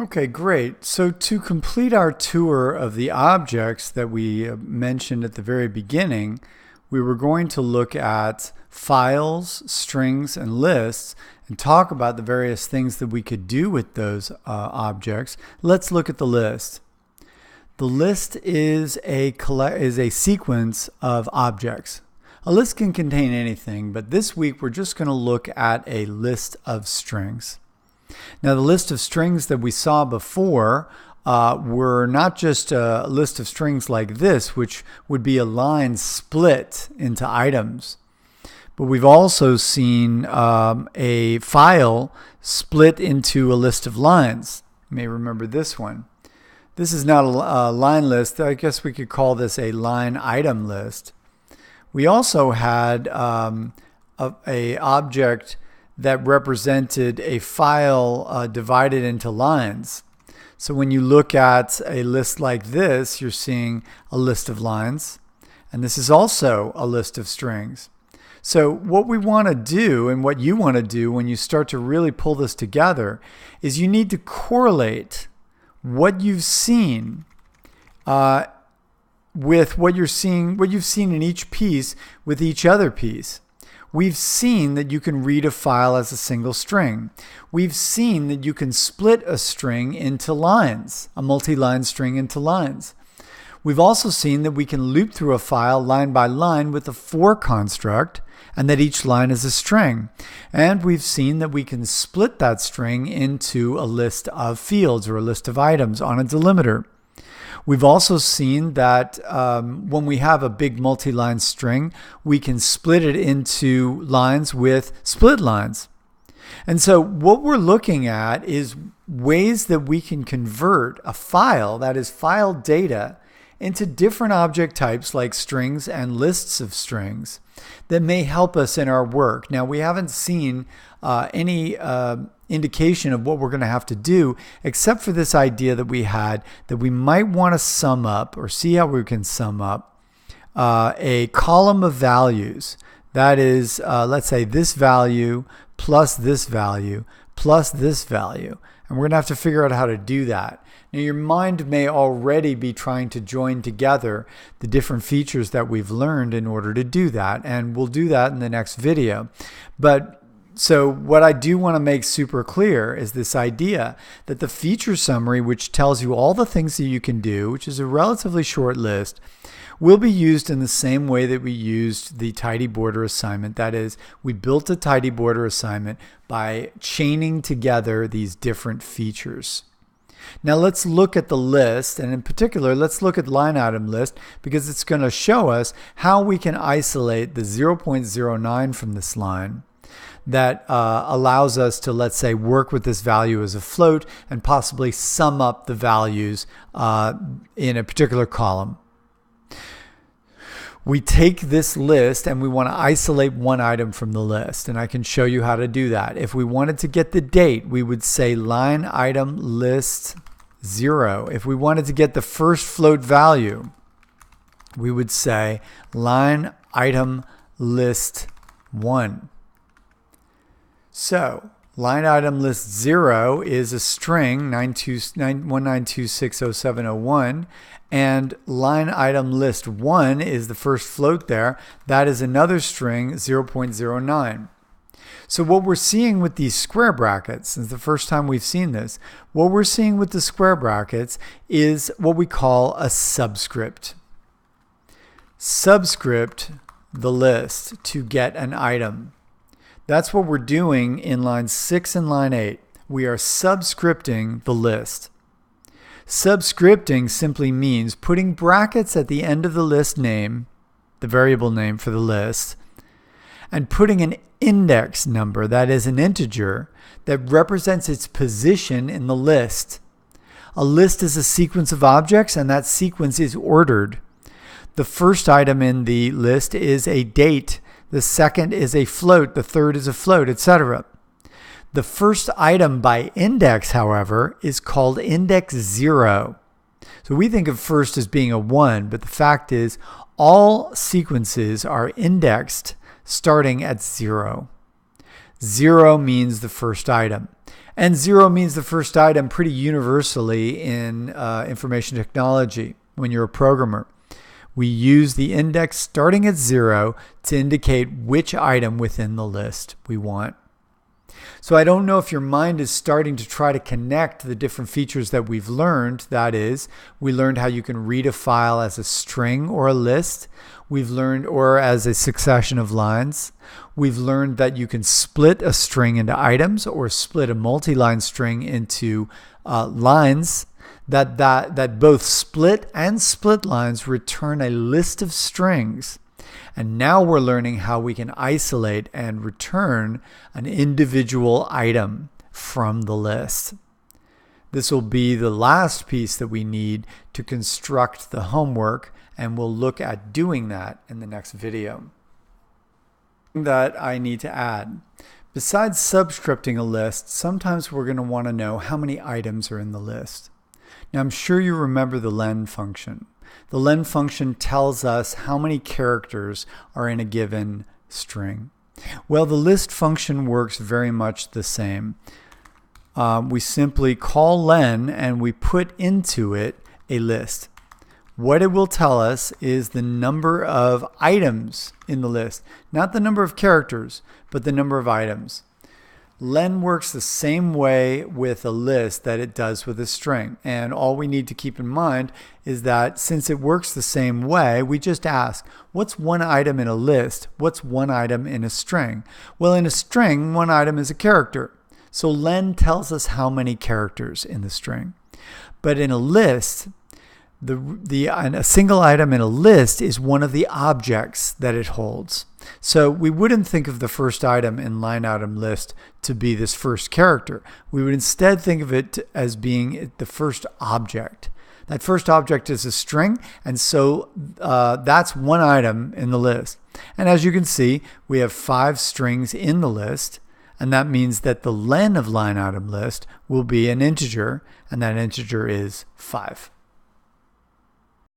Okay, great. So to complete our tour of the objects that we mentioned at the very beginning, we were going to look at files, strings, and lists and talk about the various things that we could do with those objects. Let's look at the list. The list is a sequence of objects. A list can contain anything, but this week we're just going to look at a list of strings. Now, the list of strings that we saw before were not just a list of strings like this, which would be a line split into items, but we've also seen a file split into a list of lines. You may remember this one. This is not a line list. I guess we could call this a line item list. We also had a object that represented a file divided into lines. So when you look at a list like this, you're seeing a list of lines, and this is also a list of strings. So what we want to do, and what you want to do when you start to really pull this together, is you need to correlate what you've seen with what you've seen in each piece with each other piece. We've seen that you can read a file as a single string. We've seen that you can split a string into lines, a multi-line string into lines. We've also seen that we can loop through a file line by line with a for construct, and that each line is a string. And we've seen that we can split that string into a list of fields or a list of items on a delimiter. We've also seen that when we have a big multi-line string, we can split it into lines with split lines. And so what we're looking at is ways that we can convert a file, that is file data, into different object types like strings and lists of strings that may help us in our work. Now, we haven't seen any indication of what we're going to have to do, except for this idea that we had that we might want to sum up or see how we can sum up a column of values. That is, let's say this value plus this value plus this value. And we're going to have to figure out how to do that. Now, your mind may already be trying to join together the different features that we've learned in order to do that, and we'll do that in the next video. So what I do want to make super clear is this idea that the feature summary, which tells you all the things that you can do, which is a relatively short list, will be used in the same way that we used the tidy border assignment. That is, we built a tidy border assignment by chaining together these different features. Now let's look at the list, and in particular, let's look at line item list, because it's going to show us how we can isolate the 0.09 from this line that allows us to, let's say, work with this value as a float and possibly sum up the values in a particular column. We take this list and we want to isolate one item from the list, and I can show you how to do that. If we wanted to get the date, we would say line item list 0. If we wanted to get the first float value, we would say line item list 1. So line item list 0 is a string 192.607.01, and line item list 1 is the first float there. That is another string 0.09. So what we're seeing with these square brackets, since the first time we've seen this, what we're seeing with the square brackets is what we call a subscript. Subscript the list to get an item. That's what we're doing in line 6 and line 8. We are subscripting the list. Subscripting simply means putting brackets at the end of the list name, the variable name for the list, and putting an index number, that is an integer, that represents its position in the list. A list is a sequence of objects, and that sequence is ordered. The first item in the list is a date. The second is a float. The third is a float, etc. The first item by index, however, is called index 0. So we think of first as being a 1, but the fact is all sequences are indexed starting at 0. 0 means the first item. And 0 means the first item pretty universally in information technology when you're a programmer. We use the index starting at 0 to indicate which item within the list we want. So I don't know if your mind is starting to try to connect the different features that we've learned. That is, we learned how you can read a file as a string or a list. We've learned, or as a succession of lines. We've learned that you can split a string into items or split a multi-line string into lines. That both split and split lines return a list of strings. And now we're learning how we can isolate and return an individual item from the list. This will be the last piece that we need to construct the homework, and we'll look at doing that in the next video. That I need to add. Besides subscripting a list, sometimes we're going to want to know how many items are in the list. Now I'm sure you remember the len function. The len function tells us how many characters are in a given string. Well, the list function works very much the same. We simply call len and we put into it a list. What it will tell us is the number of items in the list, not the number of characters, but the number of items. Len works the same way with a list that it does with a string. And all we need to keep in mind is that since it works the same way, we just ask, what's one item in a list? What's one item in a string? Well, in a string, one item is a character. So len tells us how many characters in the string. But in a list, a single item in a list is one of the objects that it holds. So we wouldn't think of the first item in line item list to be this first character. We would instead think of it as being the first object. That first object is a string, and so that's one item in the list. And as you can see, we have 5 strings in the list, and that means that the len of line item list will be an integer, and that integer is 5.